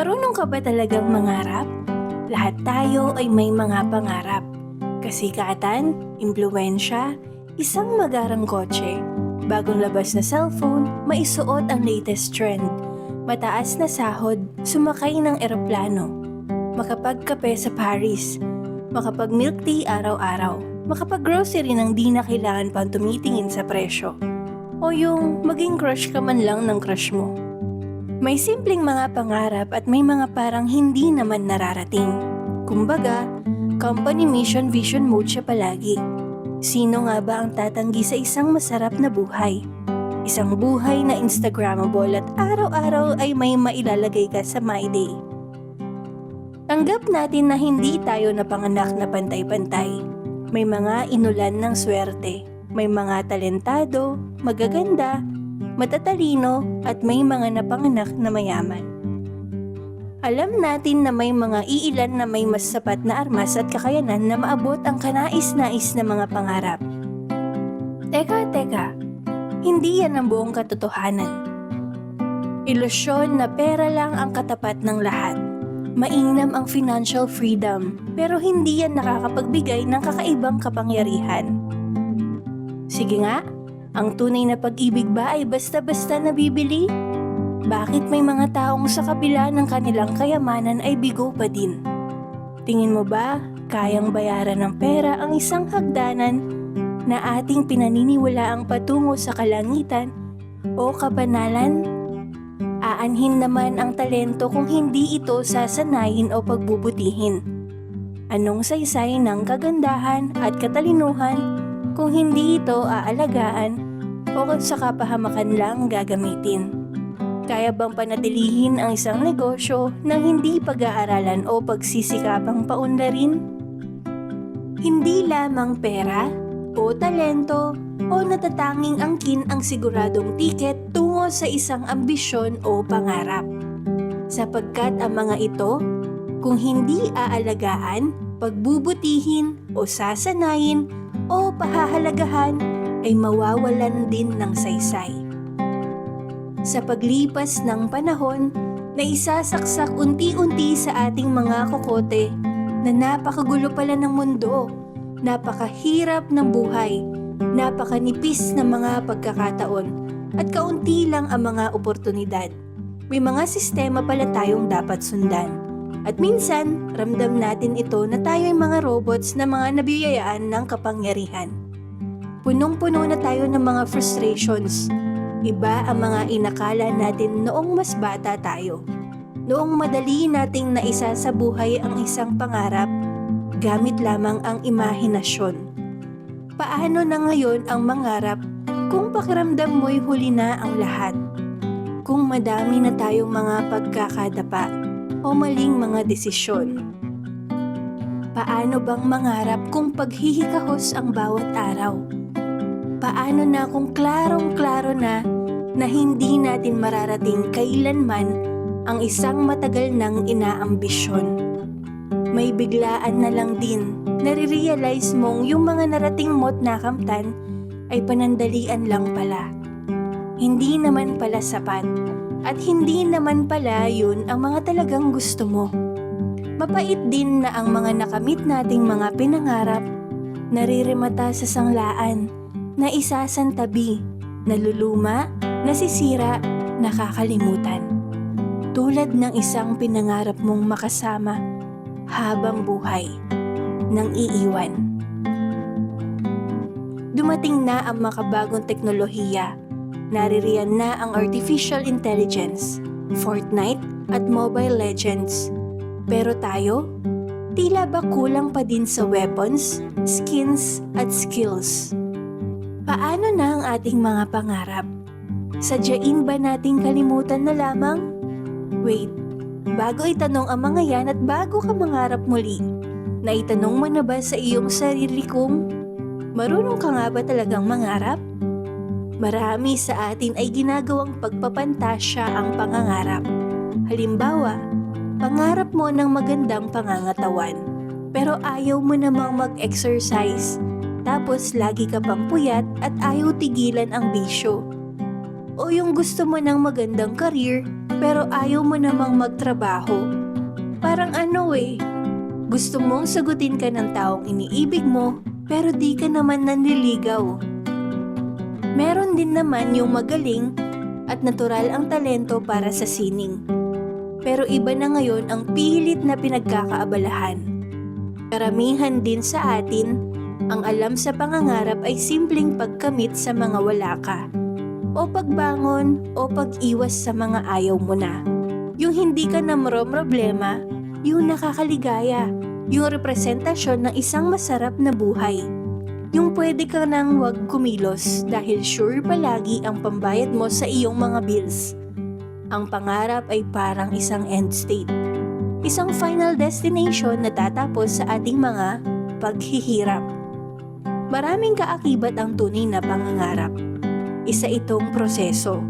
Marunong ka ba talagang mangarap? Lahat tayo ay may mga pangarap. Kasikatan, impluwensya, isang magarang kotse, bagong labas na cellphone, maisuot ang latest trend, mataas na sahod, sumakay ng eroplano, makapagkape sa Paris, makapag-milk tea araw-araw, makapag-grocery nang di na kailangan pang tumitingin sa presyo, o yung maging crush ka man lang ng crush mo. May simpleng mga pangarap at may mga parang hindi naman nararating. Kumbaga, company mission vision mode siya palagi. Sino nga ba ang tatanggi sa isang masarap na buhay? Isang buhay na Instagrammable at araw-araw ay may mailalagay ka sa My Day. Tanggap natin na hindi tayo napanganak na pantay-pantay. May mga inulan ng swerte. May mga talentado, magaganda, matatalino at may mga napanganak na mayaman. Alam natin na may mga iilan na may mas sapat na armas at kakayanan na maabot ang kanais-nais na mga pangarap. Teka, hindi yan ang buong katotohanan. Ilusyon na pera lang ang katapat ng lahat. Mainam ang financial freedom, pero hindi yan nakakapagbigay ng kakaibang kapangyarihan. Sige nga, ang tunay na pag-ibig ba ay basta-basta nabibili? Bakit may mga taong sa kabila ng kanilang kayamanan ay bigo pa din? Tingin mo ba kayang bayaran ng pera ang isang hagdanan na ating pinaniniwalaang patungo sa kalangitan o kabanalan? Aanhin naman ang talento kung hindi ito sasanayin o pagbubutihin. Anong saysay ng kagandahan at katalinuhan kung hindi ito aalagaan o kung sa kapahamakan lang gagamitin? Kaya bang panatilihin ang isang negosyo nang hindi pag-aaralan o pagsisikapang paunlarin? Hindi lamang pera o talento o natatanging angkin ang siguradong tiket tungo sa isang ambisyon o pangarap. Sapagkat ang mga ito, kung hindi aalagaan, pagbubutihin o sasanayin o pahahalagahan, ay mawawalan din ng saysay. Sa paglipas ng panahon, na isasaksak unti-unti sa ating mga kokote na napakagulo pala ng mundo, napakahirap ng buhay, napakanipis ng mga pagkakataon, at kaunti lang ang mga oportunidad. May mga sistema pala tayong dapat sundan. At minsan, ramdam natin ito na tayo ay mga robots na mga nabiyayaan ng kapangyarihan. Punong-puno na tayo ng mga frustrations. Iba ang mga inakala natin noong mas bata tayo. Noong madali nating naisa sa buhay ang isang pangarap, gamit lamang ang imahinasyon. Paano na ngayon ang mangarap kung pakiramdam mo'y huli na ang lahat? Kung madami na tayong mga pagkakadapa o maling mga desisyon? Paano bang mangarap kung paghihikahos ang bawat araw? Paano na kung klarong-klaro na hindi natin mararating kailanman ang isang matagal nang inaambisyon? May biglaan na lang din, nare-realize mong yung mga narating mo't nakamtan ay panandalian lang pala. Hindi naman pala sapat at hindi naman pala yun ang mga talagang gusto mo. Mapait din na ang mga nakamit nating mga pinangarap naririmata sa sanglaan, na isasantabi, naluluma, nasisira, nakakalimutan. Tulad ng isang pinangarap mong makasama habang buhay, nang iiwan. Dumating na ang makabagong teknolohiya. Naririyan na ang artificial intelligence, Fortnite at Mobile Legends. Pero tayo, tila ba kulang pa din sa weapons, skins at skills? Paano na ang ating mga pangarap? Sadyain ba nating kalimutan na lamang? Wait, bago itanong ang mga yan at bago ka mangarap muli, naitanong mo na ba sa iyong sarili kung marunong ka nga ba talagang mangarap? Marami sa atin ay ginagawang pagpapantasya ang pangangarap. Halimbawa, pangarap mo ng magandang pangangatawan, pero ayaw mo namang mag-exercise. Tapos lagi ka pang puyat at ayaw tigilan ang bisyo. O yung gusto mo ng magandang career pero ayaw mo namang magtrabaho? Parang gusto mong sagutin ka ng taong iniibig mo pero di ka naman nanliligaw. Meron din naman yung magaling at natural ang talento para sa sining. Pero iba na ngayon ang pilit na pinagkakaabalahan. Karamihan din sa atin, ang alam sa pangangarap ay simpleng pagkamit sa mga wala ka. O pagbangon o pag-iwas sa mga ayaw mo na. Yung hindi ka problema, yung nakakaligaya, yung representasyon ng isang masarap na buhay. Yung pwede ka nang wag kumilos dahil sure palagi ang pambayad mo sa iyong mga bills. Ang pangarap ay parang isang end state. Isang final destination na tatapos sa ating mga paghihirap. Maraming kaakibat ang tunay na pangangarap. Isa itong proseso.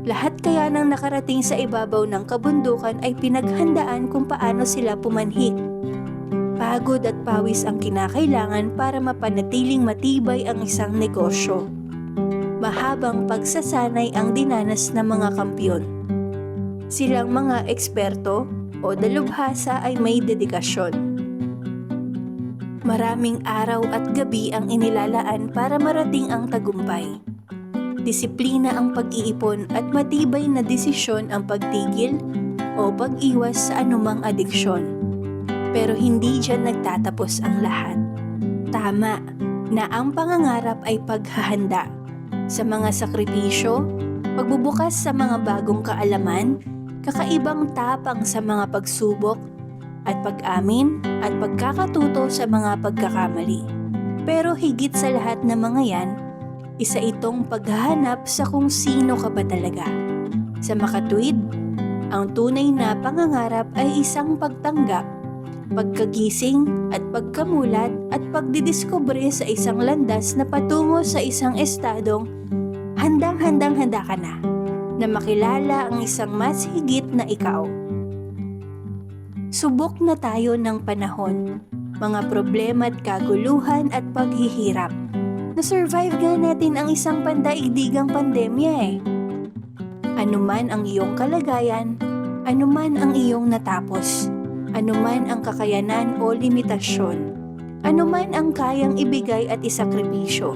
Lahat kaya ng nakarating sa ibabaw ng kabundukan ay pinaghandaan kung paano sila pumanhik. Pagod at pawis ang kinakailangan para mapanatiling matibay ang isang negosyo. Mahabang pagsasanay ang dinanas ng mga kampiyon. Silang mga eksperto o dalubhasa ay may dedikasyon. Maraming araw at gabi ang inilalaan para marating ang tagumpay. Disiplina ang pag-iipon at matibay na desisyon ang pagtigil o pag-iwas sa anumang adiksyon. Pero hindi dyan nagtatapos ang lahat. Tama na ang pangangarap ay paghahanda sa mga sakripisyo, pagbubukas sa mga bagong kaalaman, kakaibang tapang sa mga pagsubok, at pag-amin at pagkakatuto sa mga pagkakamali. Pero higit sa lahat ng mga yan, isa itong paghahanap sa kung sino ka ba talaga. Sa makatuwid, ang tunay na pangangarap ay isang pagtanggap, pagkagising at pagkamulat at pagdidiskubre sa isang landas na patungo sa isang estadong handang-handa ka na makilala ang isang mas higit na ikaw. Subok na tayo ng panahon, mga problema at kaguluhan at paghihirap. Na-survive nga natin ang isang pandaigdigang pandemya . Anuman ang iyong kalagayan, anuman ang iyong natapos, anuman ang kakayanan o limitasyon, anuman ang kayang ibigay at isakripisyo.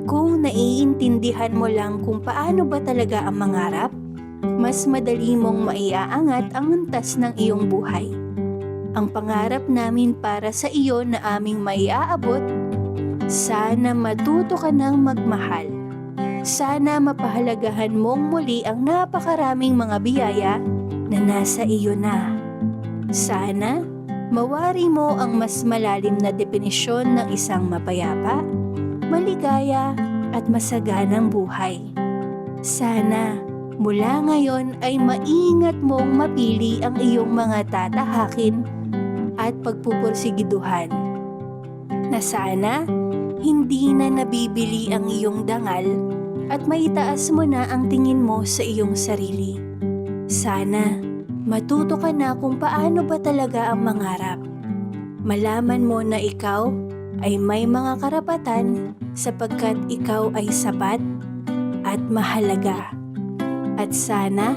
Kung naiintindihan mo lang kung paano ba talaga ang mangarap, mas madali mong maiaangat ang antas ng iyong buhay. Ang pangarap namin para sa iyo na aming maiaabot, sana matuto ka ng magmahal. Sana mapahalagahan mong muli ang napakaraming mga biyaya na nasa iyo na. Sana mawari mo ang mas malalim na definisyon ng isang mapayapa, maligaya at masaganang buhay. Sana mula ngayon ay maingat mong mapili ang iyong mga tatahakin at pagpupursigiduhan. Na sana hindi na nabibili ang iyong dangal at maitaas mo na ang tingin mo sa iyong sarili. Sana matuto ka na kung paano ba talaga ang mangarap. Malaman mo na ikaw ay may mga karapatan sapagkat ikaw ay sapat at mahalaga. At sana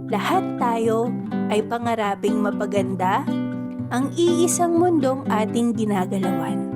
lahat tayo ay pangaraping mapaganda ang iisang mundong ating ginagalawan.